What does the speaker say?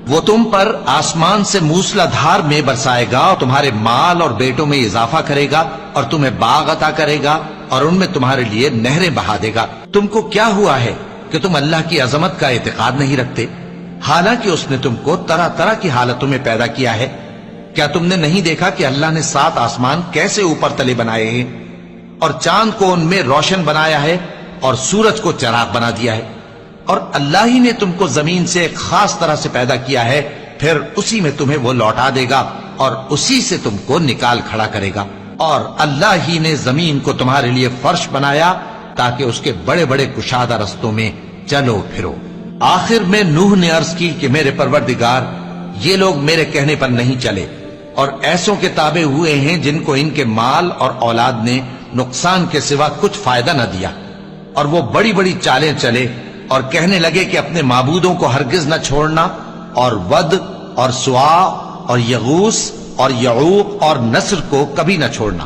وہ تم پر آسمان سے موسلا دھار میں برسائے گا اور تمہارے مال اور بیٹوں میں اضافہ کرے گا اور تمہیں باغ عطا کرے گا اور ان میں تمہارے لیے نہریں بہا دے گا۔ تم کو کیا ہوا ہے کہ تم اللہ کی عظمت کا اعتقاد نہیں رکھتے، حالانکہ اس نے تم کو طرح طرح کی حالتوں میں پیدا کیا ہے؟ کیا تم نے نہیں دیکھا کہ اللہ نے 7 آسمان کیسے اوپر تلے بنائے ہیں اور چاند کو ان میں روشن بنایا ہے اور سورج کو چراغ بنا دیا ہے؟ اور اللہ ہی نے تم کو زمین سے ایک خاص طرح سے پیدا کیا ہے، پھر اسی میں تمہیں وہ لوٹا دے گا اور اسی سے تم کو نکال کھڑا کرے گا۔ اور اللہ ہی نے زمین کو تمہارے لیے فرش بنایا تاکہ اس کے بڑے بڑے کشادہ رستوں میں چلو پھرو۔ آخر میں نوح نے عرض کی کہ میرے پروردگار، یہ لوگ میرے کہنے پر نہیں چلے اور ایسوں کے تابع ہوئے ہیں جن کو ان کے مال اور اولاد نے نقصان کے سوا کچھ فائدہ نہ دیا، اور وہ بڑی بڑی چالیں چلے اور کہنے لگے کہ اپنے معبودوں کو ہرگز نہ چھوڑنا، اور ود اور سوا اور یغوث اور یعوق اور نصر کو کبھی نہ چھوڑنا۔